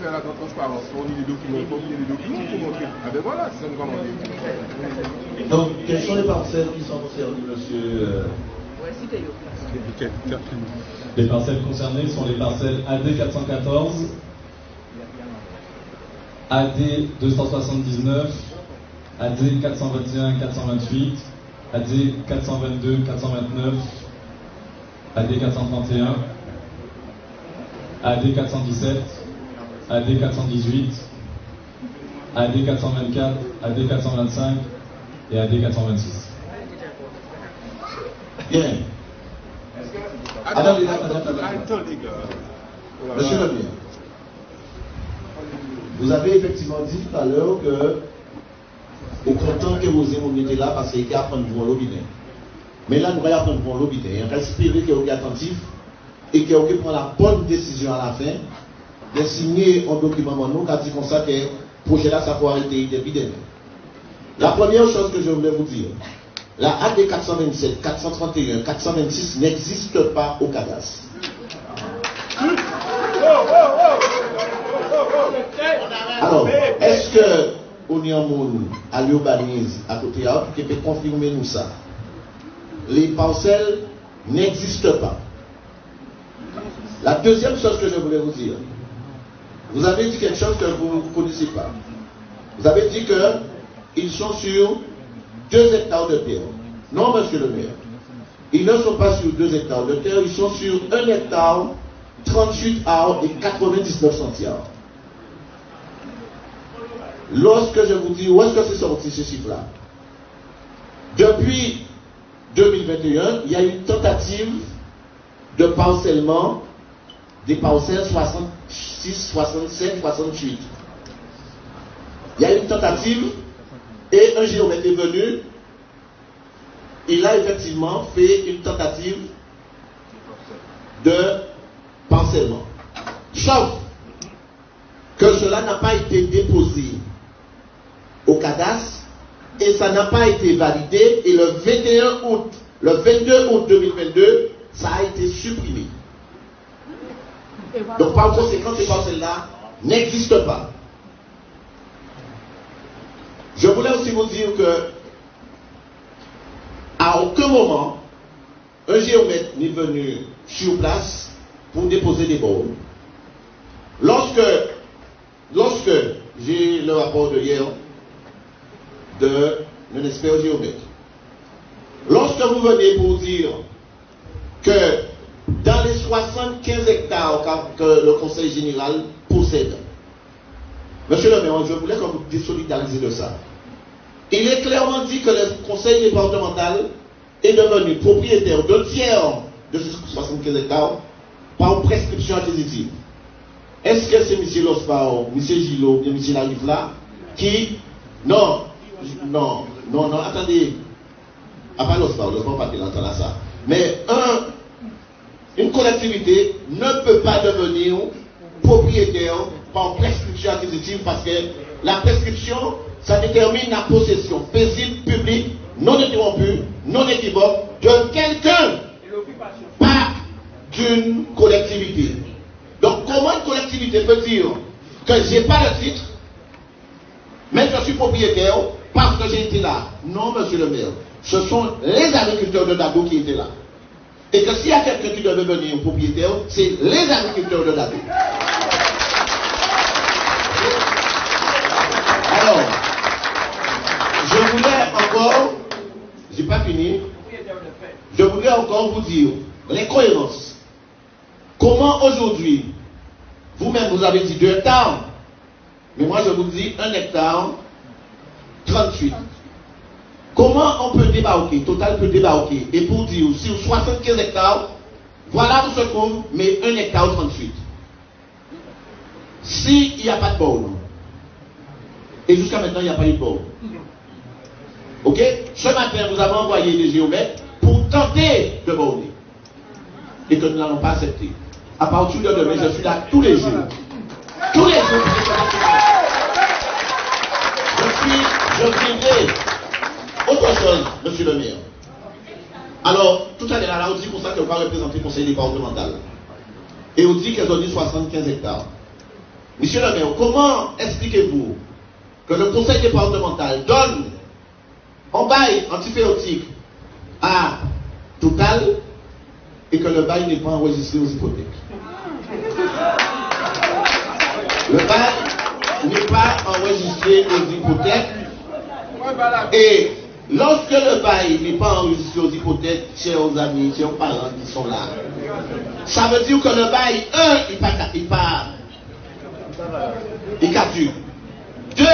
faire la transparence, on lit les documents, pour montrer. Ah ben voilà, c'est ça qu'on va dire. Donc, quelles sont les parcelles qui sont concernées, monsieur Les parcelles concernées sont les parcelles AD 414, AD 279, AD 421 428, AD 422 429, AD 431, AD 417, AD 418, AD 424, AD 425 et AD 426. Bien. Attends, les gars. Monsieur le maire, vous avez effectivement dit tout à l'heure que au content que vous étiez là parce qu'il y a apprendre pour l'obinet. Mais là, nous allons apprendre pour l'obinet. On va espérer que vous êtes attentif et que vous prendre la bonne décision à la fin de signer un document nous qui dit comme ça que le projet là, ça peut arrêter depuis demain. La première chose que je voulais vous dire, la AD 427, 431, 426 n'existe pas au cadastre. Alors, est-ce que Oniamoun, à l'urbanisme, à côté de qui peut confirmer nous ça? Les parcelles n'existent pas. La deuxième chose que je voulais vous dire, vous avez dit quelque chose que vous ne connaissez pas. Vous avez dit qu'ils sont sur 2 hectares de terre. Non, monsieur le maire. Ils ne sont pas sur 2 hectares de terre, ils sont sur 1 hectare, 38 arts et 99 centiards. Lorsque je vous dis où est-ce que c'est sorti ce chiffre-là, depuis 2021, il y a une tentative de parcellement des parcelles 66, 67, 68. Il y a une tentative et un géomètre est venu. Il a effectivement fait une tentative de parcellement. Sauf que cela n'a pas été déposé au cadastre et ça n'a pas été validé et le 22 août 2022, ça a été supprimé. Donc par conséquent, ces parcelles-là n'existent pas. Je voulais aussi vous dire que à aucun moment, un géomètre n'est venu sur place pour déposer des bornes. Lorsque j'ai le rapport de hier d'un expert géomètre, lorsque vous venez pour dire que dans les 75 hectares que le Conseil général possède, monsieur le maire, je voulais que vous désolidariser de ça. Il est clairement dit que le Conseil départemental est devenu propriétaire d'un tiers de ces 75 hectares par prescription acquisitive. Est-ce que c'est M. Lospao, M. Gillot, M. Larif là, qui... Non, attendez. Ah, pas Lospao pas l'entendre à ça. Mais une collectivité ne peut pas devenir propriétaire par prescription acquisitive parce que la prescription, ça détermine la possession paisible, publique, non interrompue, non équivoque de quelqu'un, pas d'une collectivité. Donc comment une collectivité peut dire que je n'ai pas le titre, mais je suis propriétaire parce que j'ai été là? Non, monsieur le maire. Ce sont les agriculteurs de Dado qui étaient là. Et que s'il y a quelqu'un qui devait venir propriétaire, c'est les agriculteurs de Dado. Alors, je voulais encore, j'ai pas fini, je voulais encore vous dire les cohérences. Comment aujourd'hui, vous-même vous avez dit 2 hectares, mais moi je vous dis 1 hectare 38. Comment on peut débarquer, Total peut débarquer, et pour dire sur 75 hectares, voilà où se trouve, mais 1 hectare 38. S'il n'y a pas de borne, et jusqu'à maintenant il n'y a pas eu de borne. Ok? Ce matin, nous avons envoyé des géomètres pour tenter de borner. Et que nous n'allons pas accepter. À partir de demain, je suis là tous les jours. Tous les jours. Je viendrai. Autre chose, monsieur le maire. Alors, tout à l'heure, on dit pour ça qu'on va représenter le conseil départemental. Et on dit qu'elles ont dit 75 hectares. Monsieur le maire, comment expliquez-vous que le conseil départemental donne un bail antiphéotique à Total et que le bail n'est pas enregistré aux hypothèques? Le bail n'est pas enregistré aux hypothèques. Et lorsque le bail n'est pas enregistré aux hypothèques, chers amis, chers parents qui sont là, ça veut dire que le bail, il caduque. 2,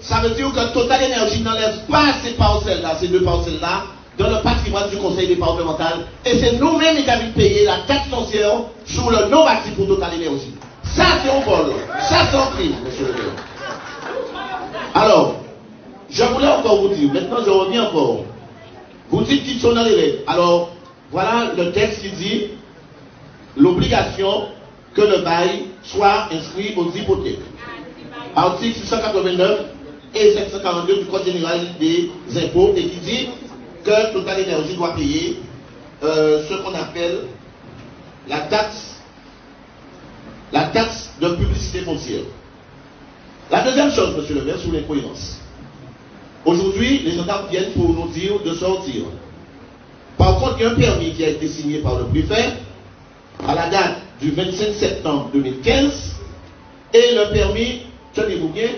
ça veut dire que Total Énergie n'enlève pas ces parcelles-là, ces 2 parcelles-là, dans le patrimoine du conseil départemental. Et c'est nous-mêmes qui avons payé la taxe foncière sur le non-bâti pour Total Énergie. Ça, c'est un vol. Ça, c'est un crime, monsieur le maire. Alors, je voulais encore vous dire, maintenant je reviens encore. Vous dites qu'ils sont dans les règles. Alors, voilà le texte qui dit l'obligation que le bail soit inscrit aux hypothèques. Article 689 et 742 du Code général des impôts, et qui dit que Total Énergie doit payer ce qu'on appelle la taxe de publicité foncière. La deuxième chose, monsieur le maire, sur l'incohérence. Aujourd'hui, les gendarmes viennent pour nous dire de sortir. Par contre, il y a un permis qui a été signé par le préfet à la date du 25 septembre 2015 et le permis, tenez-vous bien,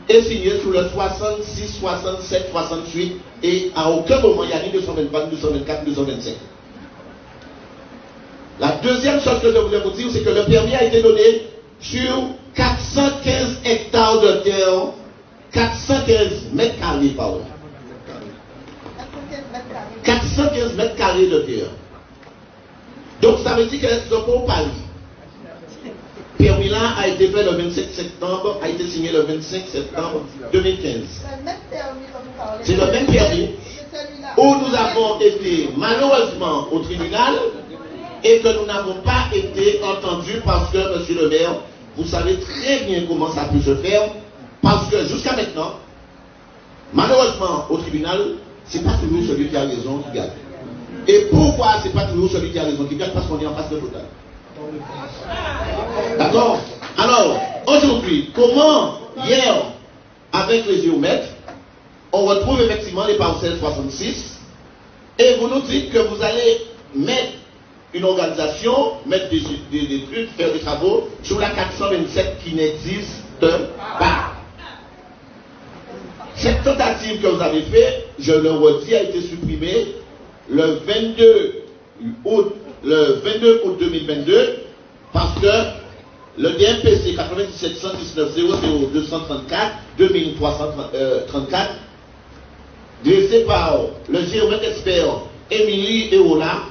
est signé sous le 66, 67, 68 et à aucun moment il y a ni 223, 224, 225. La deuxième chose que je voulais vous dire, c'est que le permis a été donné sur 415 hectares de terre, 415 mètres carrés, pardon. 415 mètres carrés de terre. Donc ça veut dire que c'est pour Paris. Le permis là a été fait le 27 septembre, a été signé le 25 septembre 2015. C'est le même permis où nous avons été malheureusement au tribunal et que nous n'avons pas été entendus parce que, monsieur le maire, vous savez très bien comment ça peut se faire, parce que jusqu'à maintenant, malheureusement au tribunal, c'est pas toujours celui qui a raison qui gagne. Et pourquoi c'est pas toujours celui qui a raison qui gagne? Parce qu'on est en face de Total. D'accord? Alors, aujourd'hui, comment, hier, avec les géomètres, on retrouve effectivement les parcelles 66, et vous nous dites que vous allez mettre une organisation, mettre des trucs, faire des travaux sur la 427 qui n'existe pas. Cette tentative que vous avez faite, je le redis, a été supprimée le 22 août 2022 parce que le DMPC 97 119 00 234 2334 dressé par le géomètre expert Émilie Eola,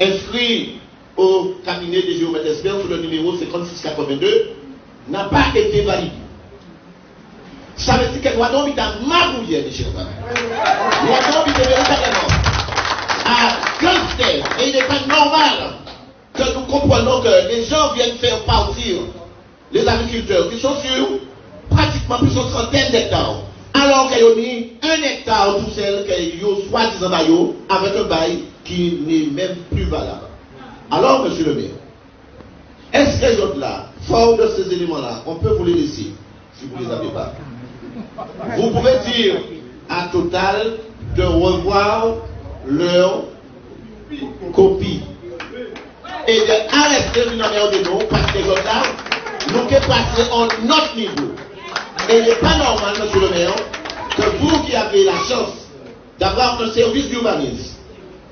inscrit au cabinet des géomètres experts sur le numéro 5682, n'a pas été validé. Ça veut dire que doit donc être magouillé, mes chers amis. Doit donc être véritablement à gangster. Et il n'est pas normal que nous comprenions que les gens viennent faire partir les agriculteurs qui sont sur pratiquement plusieurs centaines d'hectares. Alors qu'ils ont mis 1 hectare tout seul, qu'ils ont soi-disant baillot, avec un bail qui n'est même plus valable. Alors, monsieur le maire, est-ce que les autres là, fort de ces éléments-là, on peut vous les laisser, si vous ne les avez pas? Vous pouvez dire à Total de revoir leur copie et d'arrêter une manière de nous, parce que les autres là, nous sommes passés à un autre niveau. Et il n'est pas normal, monsieur le maire, que vous qui avez la chance d'avoir un service d'urbanisme,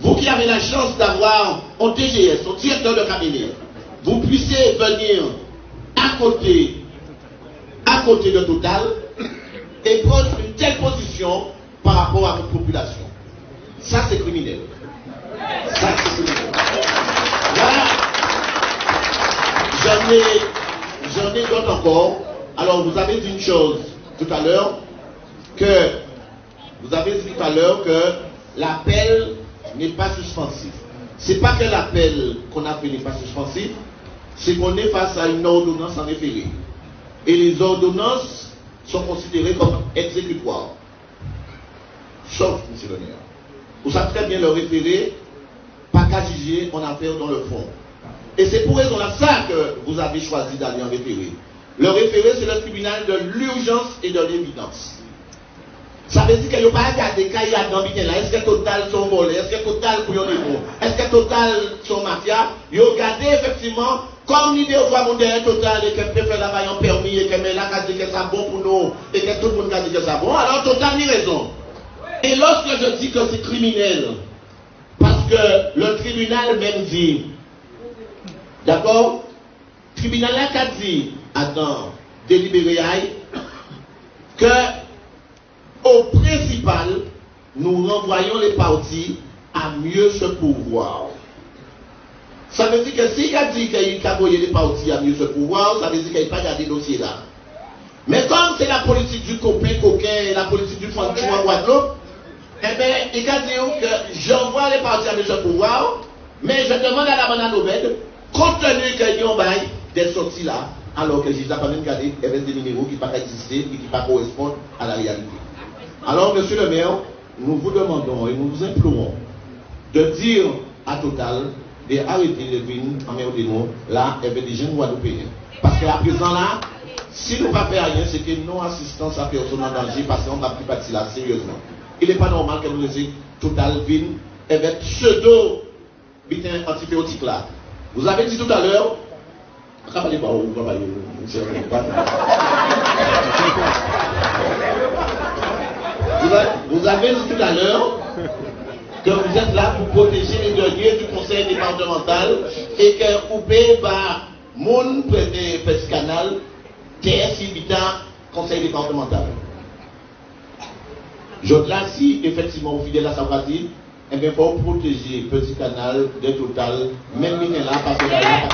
vous qui avez la chance d'avoir un TGS, un directeur de cabinet, vous puissiez venir à côté de Total et prendre une telle position par rapport à votre population. Ça, c'est criminel. Ça, c'est criminel. Voilà. J'en ai d'autres encore. Alors, vous avez dit une chose tout à l'heure, que l'appel n'est pas suspensif. C'est pas que l'appel qu'on a fait n'est pas suspensif, c'est qu'on est face à une ordonnance en référé. Et les ordonnances sont considérées comme exécutoires. Sauf, monsieur le maire, vous savez très bien le référé, pas qu'à juger en affaire dans le fond. Et c'est pour raison là ça que vous avez choisi d'aller en référé. Le référé, c'est le tribunal de l'urgence et de l'évidence. Ça veut dire qu'il n'y a pas regardé quand il y a dans le là, est-ce que Total sont volés, est-ce que Total pour yon démon, est-ce que Total sont mafia, ils ont regardé effectivement, comme l'idée de voir mon derrière Total et qu'elle peut faire la vaillante permis et qu'elle met là, qu'elle dit que c'est bon pour nous et que tout le monde a dit que c'est bon, alors Total a raison. Et lorsque je dis que c'est criminel, parce que le tribunal même dit, d'accord, le tribunal a dit, attends, délibéré que au principal, nous renvoyons les parties à mieux se pouvoir. Ça veut dire que s'il a dit qu'il a envoyé les parties à mieux se pouvoir, ça veut dire qu'il n'a pas gardé le dossier là. Mais comme c'est la politique du copain coquin et la politique du fanchou en Guadeloupe, eh bien, il a dit que j'envoie les parties à mieux se pouvoir, mais je demande à la banane Obed, compte tenu qu'il y a des sorties là, alors que j'ai pas même gardé des minéraux qui ne peuvent pas exister et qui ne peuvent pas correspondre à la réalité. Alors, monsieur le maire, nous vous demandons et nous vous implorons de dire à Total d'arrêter les vignes en mer de nous, là, et bien des jeunes Guadeloupéens. Parce qu'à présent, là, si nous ne faisons pas rien, c'est que non-assistance à personne en danger, parce qu'on va plus partir là, sérieusement. Il n'est pas normal que nous laissions Total vignes avec pseudo-bitin antibiotique là. Vous avez dit tout à l'heure, vous avez dit tout à l'heure que vous êtes là pour protéger les derniers du conseil départemental et que vous pouvez par mon petit canal TS Ibitan conseil départemental. Je là si effectivement vous fidèle à sa pratique, eh bien, il faut protéger petit canal de Total, même il est là parce que là, il n'y a pas de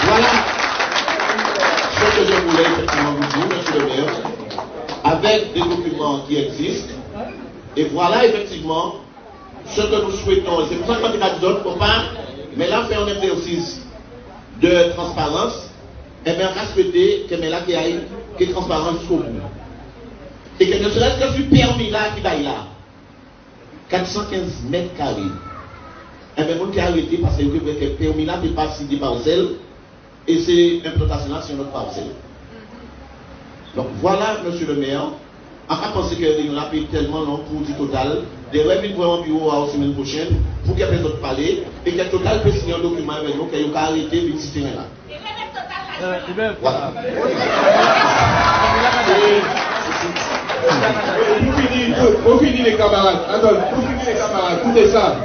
voilà ce que je voulais effectivement vous dire, monsieur le maire, avec des documents qui existent. Et voilà effectivement ce que nous souhaitons. C'est pour ça que quand il a dit d'autres copains, mais là, fait un exercice de transparence, et bien, on va souhaiter que là, qu'il y ait transparence jusqu'au bout. Et que ne serait-ce que ce permis là qui va là, 415 mètres carrés, et bien, on a arrêté parce que le permis là dépasse 10 parcelles. Et c'est implantation là sur notre parcelle. Donc voilà, monsieur le maire. On va penser que nous avons payé tellement long pour du Total. Des revenus pour un bureau à la semaine prochaine pour qu'il y ait d'autres parler et que Total peut signer un document avec nous qu'il y a arrêté le petit terrain là. Voilà. Pour finir les camarades, Adolphe, pour finir les camarades, écoutez ça.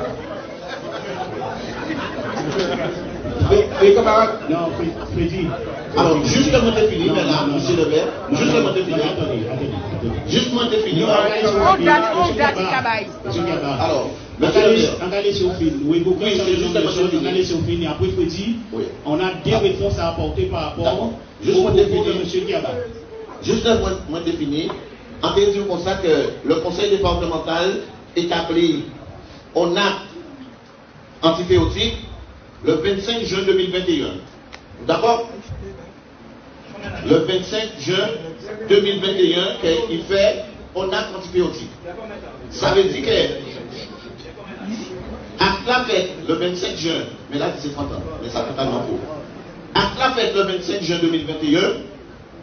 Les camarades, non, Freddy. Alors, justement défini, maintenant, monsieur le maire, justement défini. Justement défini. Alors, Regardez sur le film. Oui, sur le film. Et après, Freddy, on a des réponses à apporter par rapport au propos de monsieur Diaba. Juste un point défini. En disant comme ça que le conseil départemental établit un acte antibiotique le 25 juin 2021. D'accord? Le 25 juin 2021, il fait un acte antibiotique. Ça veut dire que acte la fête le 25 juin, mais là c'est 30 ans, mais ça totalement faux. Acte la fête le 25 juin 2021,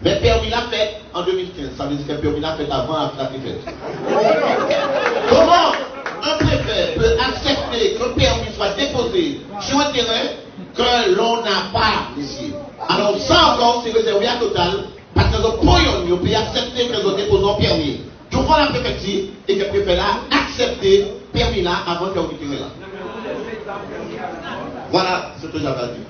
mais permis la fête en 2015. Ça veut dire que permis la fête avant acte la fête. Comment un préfet peut accepter qu'un permis soit déposé sur un terrain que l'on n'a pas ici? Alors ça encore c'est réservé à Total parce que nous pouvons accepter que nous déposons permis devant la préfecture et que le préfet là accepter permis là avant que vous terrain là. Voilà ce que j'avais dit.